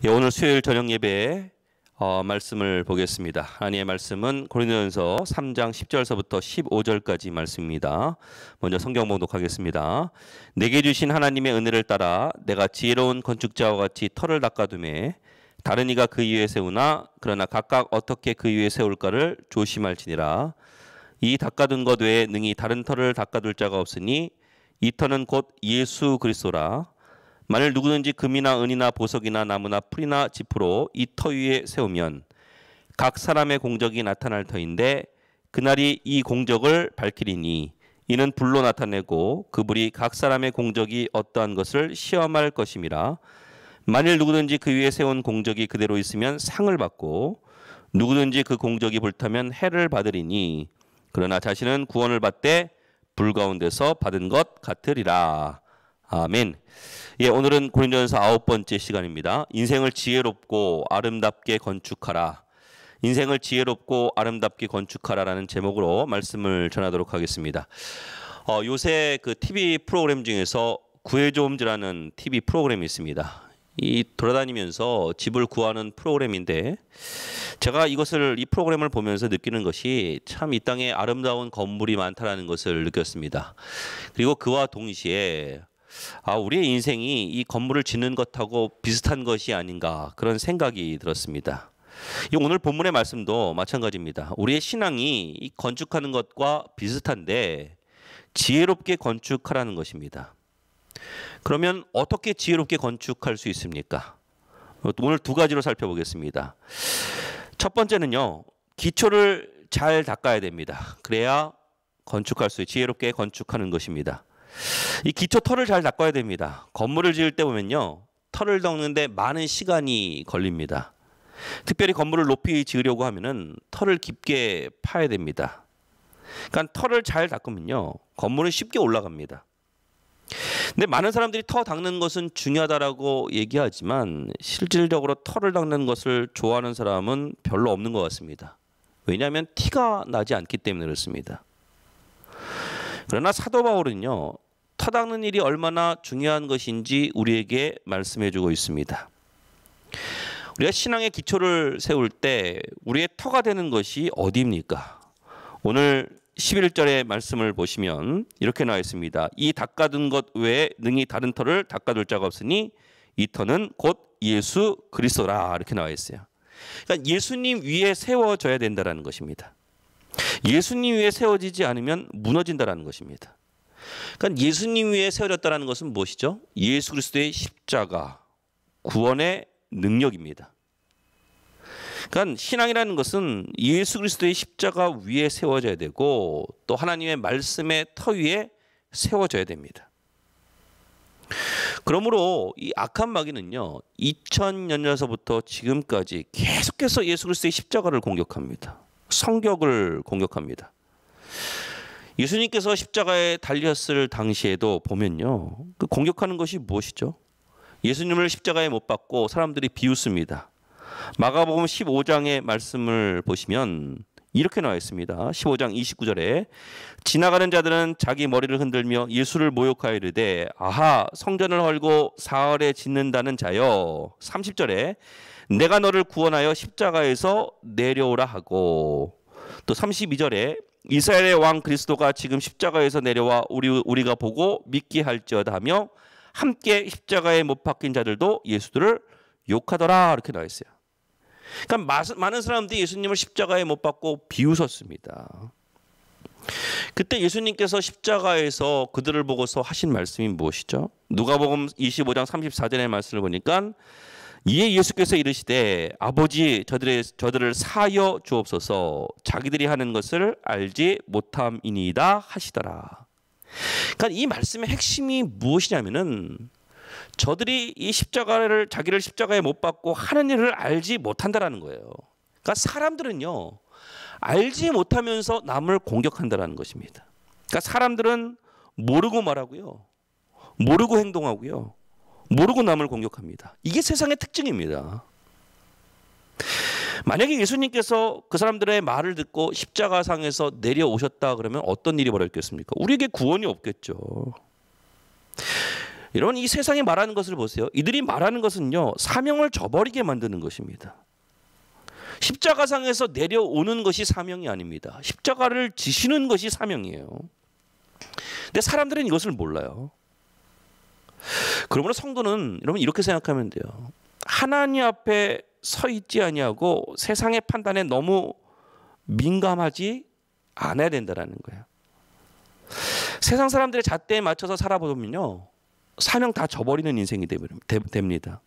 예, 오늘 수요일 저녁 예배에 말씀을 보겠습니다. 하나님의 말씀은 고린도전서 3장 10절서부터 15절까지 말씀입니다. 먼저 성경 봉독하겠습니다. 내게 주신 하나님의 은혜를 따라 내가 지혜로운 건축자와 같이 터를 닦아두매 다른 이가 그 위에 세우나 그러나 각각 어떻게 그 위에 세울까를 조심할지니라. 이 닦아둔 것 외에 능히 다른 터를 닦아둘 자가 없으니 이 터는 곧 예수 그리스도라. 만일 누구든지 금이나 은이나 보석이나 나무나 풀이나 지푸로 이 터 위에 세우면 각 사람의 공적이 나타날 터인데 그날이 이 공적을 밝히리니 이는 불로 나타내고 그 불이 각 사람의 공적이 어떠한 것을 시험할 것임이라. 만일 누구든지 그 위에 세운 공적이 그대로 있으면 상을 받고 누구든지 그 공적이 불타면 해를 받으리니 그러나 자신은 구원을 받되 불 가운데서 받은 것 같으리라. 아멘. 예, 오늘은 고린도전서 9번째 시간입니다. 인생을 지혜롭고 아름답게 건축하라. 인생을 지혜롭고 아름답게 건축하라라는 제목으로 말씀을 전하도록 하겠습니다. 요새 그 TV 프로그램 중에서 구해줘움즈라는 TV 프로그램이 있습니다. 이 돌아다니면서 집을 구하는 프로그램인데 제가 이 프로그램을 보면서 느끼는 것이 참 이 땅에 아름다운 건물이 많다라는 것을 느꼈습니다. 그리고 그와 동시에 우리의 인생이 이 건물을 짓는 것하고 비슷한 것이 아닌가 그런 생각이 들었습니다. 오늘 본문의 말씀도 마찬가지입니다. 우리의 신앙이 이 건축하는 것과 비슷한데 지혜롭게 건축하라는 것입니다. 그러면 어떻게 지혜롭게 건축할 수 있습니까? 오늘 두 가지로 살펴보겠습니다. 첫 번째는요, 기초를 잘 닦아야 됩니다. 그래야 지혜롭게 건축하는 것입니다. 이 기초 터를 잘 닦아야 됩니다. 건물을 지을 때 보면요, 터를 닦는데 많은 시간이 걸립니다. 특별히 건물을 높이 지으려고 하면은 터를 깊게 파야 됩니다. 그러니까 터를 잘 닦으면요, 건물은 쉽게 올라갑니다. 근데 많은 사람들이 터 닦는 것은 중요하다라고 얘기하지만 실질적으로 터를 닦는 것을 좋아하는 사람은 별로 없는 것 같습니다. 왜냐하면 티가 나지 않기 때문에 그렇습니다. 그러나 사도 바울은요, 터 닦는 일이 얼마나 중요한 것인지 우리에게 말씀해주고 있습니다. 우리가 신앙의 기초를 세울 때 우리의 터가 되는 것이 어디입니까? 오늘 11절의 말씀을 보시면 이렇게 나와 있습니다. 이 닦아둔 것 외에 능히 다른 터를 닦아둘 자가 없으니 이 터는 곧 예수 그리스도라 이렇게 나와 있어요. 그러니까 예수님 위에 세워져야 된다는 것입니다. 예수님 위에 세워지지 않으면 무너진다는 것입니다. 그러니까 예수님 위에 세워졌다는 것은 무엇이죠? 예수 그리스도의 십자가, 구원의 능력입니다. 그러니까 신앙이라는 것은 예수 그리스도의 십자가 위에 세워져야 되고 또 하나님의 말씀의 터 위에 세워져야 됩니다. 그러므로 이 악한 마귀는요, 2000년서부터 지금까지 계속해서 예수 그리스도의 십자가를 공격합니다. 성격을 공격합니다. 예수님께서 십자가에 달렸을 당시에도 보면요, 그 공격하는 것이 무엇이죠? 예수님을 십자가에 못 박고 사람들이 비웃습니다. 마가복음 15장의 말씀을 보시면 이렇게 나와 있습니다. 15장 29절에 지나가는 자들은 자기 머리를 흔들며 예수를 모욕하여 이르되 아하 성전을 헐고 사흘에 짓는다는 자여. 30절에 내가 너를 구원하여 십자가에서 내려오라 하고, 또 32절에 이스라엘의 왕 그리스도가 지금 십자가에서 내려와 우리가 보고 믿게 할지어다 하며 함께 십자가에 못 박힌 자들도 예수들을 욕하더라 이렇게 나와 있어요. 그러니까 많은 사람들이 예수님을 십자가에 못 박고 비웃었습니다. 그때 예수님께서 십자가에서 그들을 보고서 하신 말씀이 무엇이죠? 누가복음 25장 34절의 말씀을 보니까 이에 예수께서 이르시되 아버지 저들을 사하여 주옵소서 자기들이 하는 것을 알지 못함이니이다 하시더라. 그러니까 이 말씀의 핵심이 무엇이냐면은 저들이 이 자기를 십자가에 못 박고 하는 일을 알지 못한다라는 거예요. 그러니까 사람들은요, 알지 못하면서 남을 공격한다라는 것입니다. 그러니까 사람들은 모르고 말하고요, 모르고 행동하고요, 모르고 남을 공격합니다. 이게 세상의 특징입니다. 만약에 예수님께서 그 사람들의 말을 듣고 십자가상에서 내려오셨다 그러면 어떤 일이 벌어졌겠습니까? 우리에게 구원이 없겠죠. 여러분, 이 세상이 말하는 것을 보세요. 이들이 말하는 것은요, 사명을 저버리게 만드는 것입니다. 십자가상에서 내려오는 것이 사명이 아닙니다. 십자가를 지시는 것이 사명이에요. 근데 사람들은 이것을 몰라요. 그러므로 성도는 여러분 이렇게 생각하면 돼요. 하나님 앞에 서 있지 아니하고 세상의 판단에 너무 민감하지 않아야 된다는 거예요. 세상 사람들의 잣대에 맞춰서 살아보면요, 사명 다 저버리는 인생이 됩니다.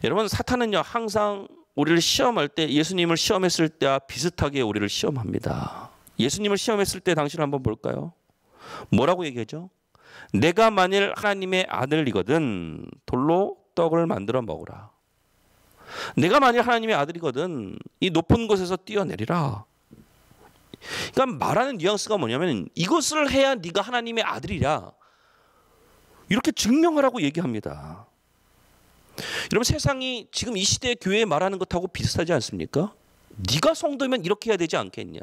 여러분, 사탄은요 항상 우리를 시험할 때, 예수님을 시험했을 때와 비슷하게 우리를 시험합니다. 예수님을 시험했을 때 당신을 한번 볼까요? 뭐라고 얘기하죠? 내가 만일 하나님의 아들이거든 돌로 떡을 만들어 먹으라. 내가 만일 하나님의 아들이거든 이 높은 곳에서 뛰어내리라. 그러니까 말하는 뉘앙스가 뭐냐면, 이것을 해야 네가 하나님의 아들이라, 이렇게 증명하라고 얘기합니다. 여러분, 세상이 지금 이 시대의 교회에 말하는 것하고 비슷하지 않습니까? 네가 성도면 이렇게 해야 되지 않겠냐.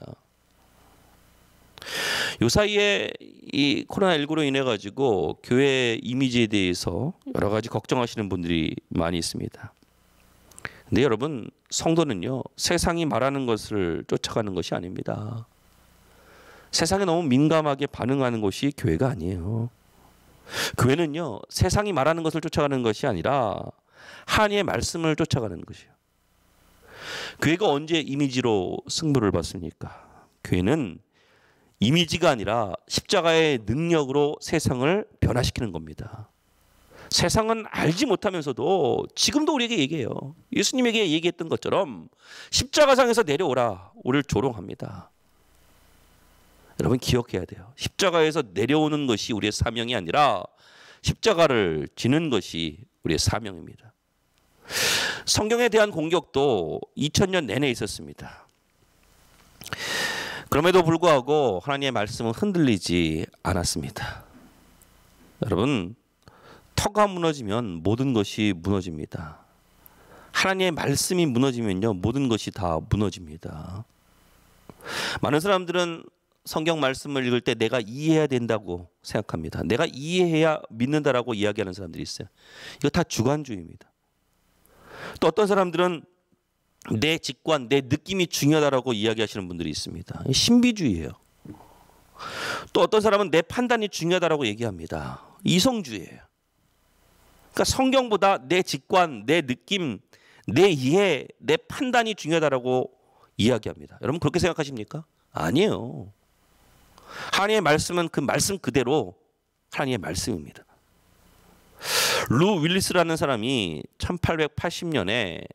요 사이에 이 코로나19로 인해 가지고 교회 이미지에 대해서 여러 가지 걱정하시는 분들이 많이 있습니다. 근데 여러분, 성도는요 세상이 말하는 것을 쫓아가는 것이 아닙니다. 세상에 너무 민감하게 반응하는 것이 교회가 아니에요. 교회는요 세상이 말하는 것을 쫓아가는 것이 아니라 하나님의 말씀을 쫓아가는 것이에요. 교회가 언제 이미지로 승부를 받습니까? 교회는 이미지가 아니라 십자가의 능력으로 세상을 변화시키는 겁니다. 세상은 알지 못하면서도 지금도 우리에게 얘기해요. 예수님에게 얘기했던 것처럼 십자가상에서 내려오라, 우리를 조롱합니다. 여러분 기억해야 돼요. 십자가에서 내려오는 것이 우리의 사명이 아니라 십자가를 지는 것이 우리의 사명입니다. 성경에 대한 공격도 2000년 내내 있었습니다. 그럼에도 불구하고 하나님의 말씀은 흔들리지 않았습니다. 여러분, 터가 무너지면 모든 것이 무너집니다. 하나님의 말씀이 무너지면요 모든 것이 다 무너집니다. 많은 사람들은 성경 말씀을 읽을 때 내가 이해해야 된다고 생각합니다. 내가 이해해야 믿는다라고 이야기하는 사람들이 있어요. 이거 다 주관주의입니다. 또 어떤 사람들은 내 직관, 내 느낌이 중요하다라고 이야기하시는 분들이 있습니다. 신비주의예요. 또 어떤 사람은 내 판단이 중요하다라고 얘기합니다. 이성주의예요. 그러니까 성경보다 내 직관, 내 느낌, 내 이해, 내 판단이 중요하다라고 이야기합니다. 여러분 그렇게 생각하십니까? 아니에요. 하나님의 말씀은 그 말씀 그대로 하나님의 말씀입니다. 루 윌리스라는 사람이 1880년에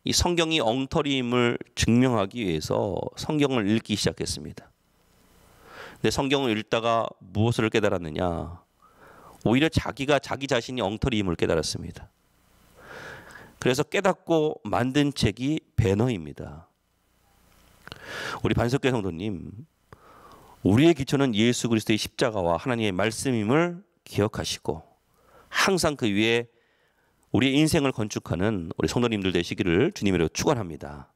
이 성경이 엉터리임을 증명하기 위해서 성경을 읽기 시작했습니다. 근데 성경을 읽다가 무엇을 깨달았느냐? 오히려 자기가 자기 자신이 엉터리임을 깨달았습니다. 그래서 깨닫고 만든 책이 배너입니다. 우리 반석교 성도님, 우리의 기초는 예수 그리스도의 십자가와 하나님의 말씀임을 기억하시고 항상 그 위에 우리의 인생을 건축하는 우리 성도님들 되시기를 주님으로 축원합니다.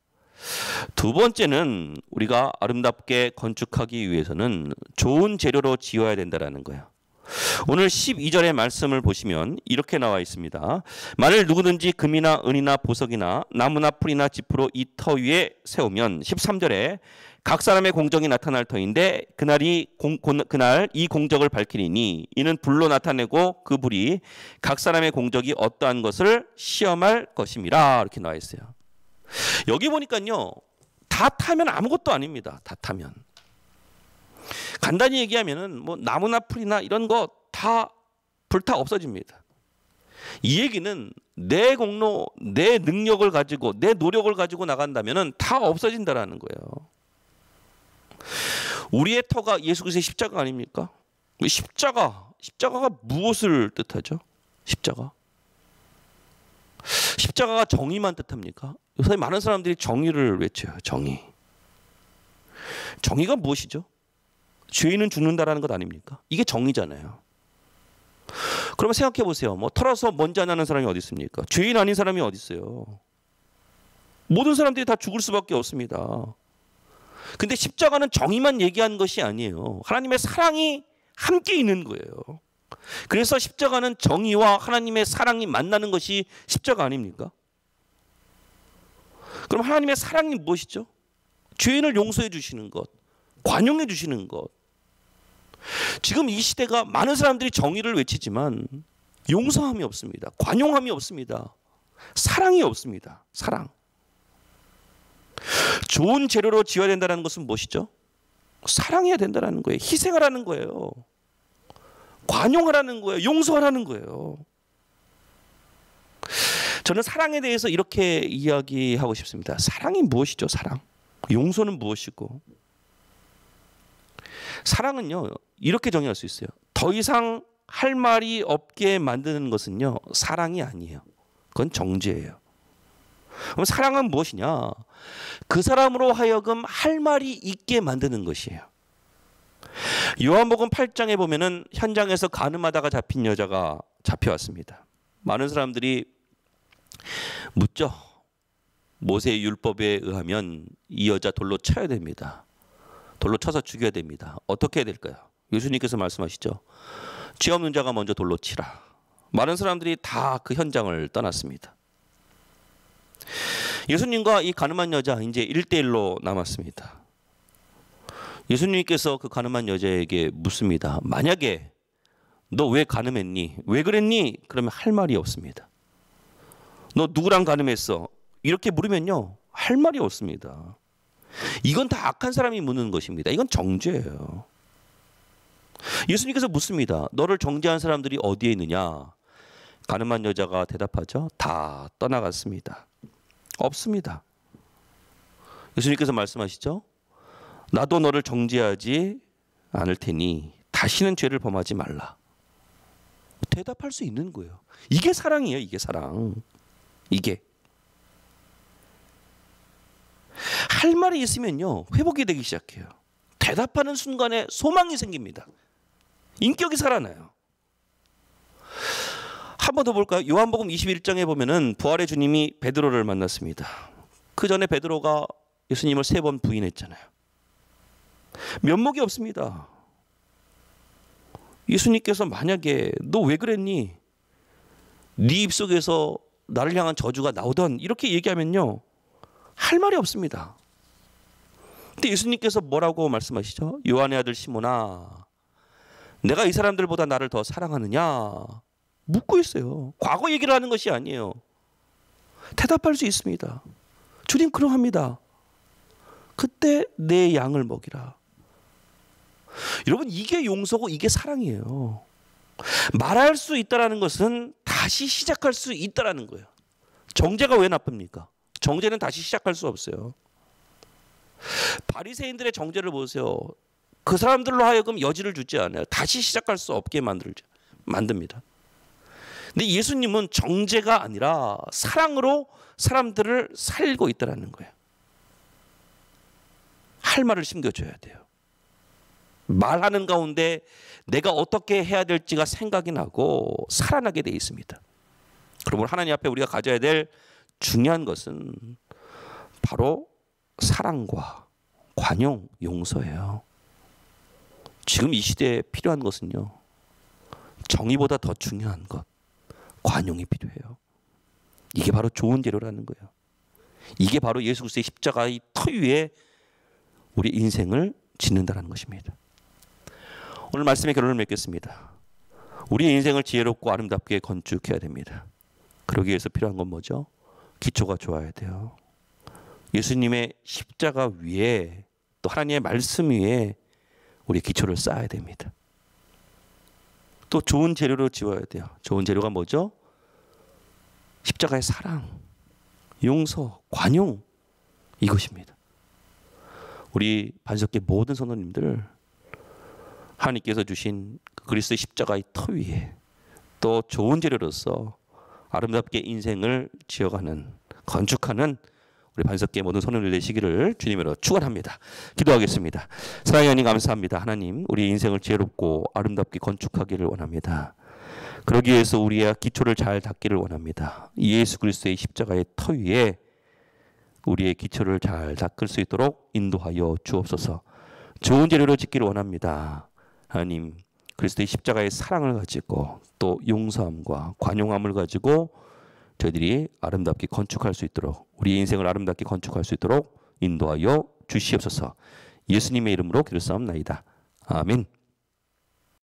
두 번째는 우리가 아름답게 건축하기 위해서는 좋은 재료로 지어야 된다는 거예요. 오늘 12절의 말씀을 보시면 이렇게 나와 있습니다. 만일 누구든지 금이나 은이나 보석이나 나무나 풀이나 지프로 이 터 위에 세우면 13절에 각 사람의 공적이 나타날 터인데 그날 이 공적을 밝히리니 이는 불로 나타내고 그 불이 각 사람의 공적이 어떠한 것을 시험할 것임이라 이렇게 나와 있어요. 여기 보니까요 다 타면 아무것도 아닙니다. 다 타면 간단히 얘기하면은 뭐 나무나 풀이나 이런 거 다 불타 없어집니다. 이 얘기는 내 공로, 내 능력을 가지고 내 노력을 가지고 나간다면은 다 없어진다라는 거예요. 우리의 터가 예수 그리스도의 십자가 아닙니까? 십자가가 무엇을 뜻하죠? 십자가가 정의만 뜻합니까? 요새 많은 사람들이 정의를 외쳐요. 정의가 무엇이죠? 죄인은 죽는다라는 것 아닙니까? 이게 정의잖아요. 그러면 생각해 보세요. 뭐 털어서 먼지 안 나는 사람이 어디 있습니까? 죄인 아닌 사람이 어디 있어요? 모든 사람들이 다 죽을 수밖에 없습니다. 근데 십자가는 정의만 얘기하는 것이 아니에요. 하나님의 사랑이 함께 있는 거예요. 그래서 십자가는 정의와 하나님의 사랑이 만나는 것이 십자가 아닙니까? 그럼 하나님의 사랑이 무엇이죠? 죄인을 용서해 주시는 것, 관용해 주시는 것. 지금 이 시대가 많은 사람들이 정의를 외치지만 용서함이 없습니다. 관용함이 없습니다. 사랑이 없습니다. 사랑. 좋은 재료로 지어야 된다는 것은 무엇이죠? 사랑해야 된다는 거예요. 희생하라는 거예요. 관용하라는 거예요. 용서하라는 거예요. 저는 사랑에 대해서 이렇게 이야기하고 싶습니다. 사랑이 무엇이죠? 사랑. 용서는 무엇이고? 사랑은요, 이렇게 정의할 수 있어요. 더 이상 할 말이 없게 만드는 것은요, 사랑이 아니에요. 그건 정죄예요. 그럼 사랑은 무엇이냐? 그 사람으로 하여금 할 말이 있게 만드는 것이에요. 요한복음 8장에 보면은 현장에서 간음하다가 잡힌 여자가 잡혀왔습니다. 많은 사람들이 묻죠. 모세의 율법에 의하면 이 여자 돌로 쳐야 됩니다. 돌로 쳐서 죽여야 됩니다. 어떻게 해야 될까요? 예수님께서 말씀하시죠. 죄 없는 자가 먼저 돌로 치라. 많은 사람들이 다 그 현장을 떠났습니다. 예수님과 이 가늠한 여자 이제 1대1로 남았습니다. 예수님께서 그 가늠한 여자에게 묻습니다. 만약에 너 왜 가늠했니? 왜 그랬니? 그러면 할 말이 없습니다. 너 누구랑 가늠했어? 이렇게 물으면요, 할 말이 없습니다. 이건 다 악한 사람이 묻는 것입니다. 이건 정죄예요. 예수님께서 묻습니다. 너를 정죄한 사람들이 어디에 있느냐? 가늠한 여자가 대답하죠. 다 떠나갔습니다. 없습니다. 예수님께서 말씀하시죠. 나도 너를 정죄하지 않을 테니 다시는 죄를 범하지 말라. 대답할 수 있는 거예요. 이게 사랑이에요. 이게 사랑. 이게. 할 말이 있으면요, 회복이 되기 시작해요. 대답하는 순간에 소망이 생깁니다. 인격이 살아나요. 한 번 더 볼까요? 요한복음 21장에 보면은 부활의 주님이 베드로를 만났습니다. 그 전에 베드로가 예수님을 3번 부인했잖아요. 면목이 없습니다. 예수님께서 만약에 너 왜 그랬니? 네 입속에서 나를 향한 저주가 나오던 이렇게 얘기하면요, 할 말이 없습니다. 근데 예수님께서 뭐라고 말씀하시죠? 요한의 아들 시몬아, 내가 이 사람들보다 나를 더 사랑하느냐? 묻고 있어요. 과거 얘기를 하는 것이 아니에요. 대답할 수 있습니다. 주님 그러합니다. 그때 내 양을 먹이라. 여러분, 이게 용서고 이게 사랑이에요. 말할 수 있다라는 것은 다시 시작할 수 있다라는 거예요. 정죄가 왜 나쁩니까? 정죄는 다시 시작할 수 없어요. 바리새인들의 정죄를 보세요. 그 사람들로 하여금 여지를 주지 않아요. 다시 시작할 수 없게 만듭니다. 근데 예수님은 정죄가 아니라 사랑으로 사람들을 살고 있다는 거예요. 할 말을 심겨줘야 돼요. 말하는 가운데 내가 어떻게 해야 될지가 생각이 나고 살아나게 돼 있습니다. 그러므로 하나님 앞에 우리가 가져야 될 중요한 것은 바로 사랑과 관용, 용서예요. 지금 이 시대에 필요한 것은요, 정의보다 더 중요한 것, 관용이 필요해요. 이게 바로 좋은 재료라는 거예요. 이게 바로 예수 그리스도의 십자가의 터 위에 우리 인생을 짓는다는 것입니다. 오늘 말씀의 결론을 맺겠습니다. 우리의 인생을 지혜롭고 아름답게 건축해야 됩니다. 그러기 위해서 필요한 건 뭐죠? 기초가 좋아야 돼요. 예수님의 십자가 위에 또 하나님의 말씀 위에 우리 기초를 쌓아야 됩니다. 또 좋은 재료로 지어야 돼요. 좋은 재료가 뭐죠? 십자가의 사랑, 용서, 관용, 이것입니다. 우리 반석계 모든 성도님들, 하나님께서 주신 그리스도의 십자가의 터 위에 또 좋은 재료로서 아름답게 인생을 지어가는, 건축하는 우리 반석계 모든 성도님들 되시기를 주님으로 축원합니다. 기도하겠습니다. 사랑의 하나님 감사합니다. 하나님, 우리 인생을 지혜롭고 아름답게 건축하기를 원합니다. 그러기 위해서 우리의 기초를 잘 닦기를 원합니다. 예수 그리스도의 십자가의 터 위에 우리의 기초를 잘 닦을 수 있도록 인도하여 주옵소서. 좋은 재료로 짓기를 원합니다. 하나님, 그리스도의 십자가의 사랑을 가지고 또 용서함과 관용함을 가지고 저희들이 아름답게 건축할 수 있도록 우리의 인생을 아름답게 건축할 수 있도록 인도하여 주시옵소서. 예수님의 이름으로 기도하옵나이다. 아멘.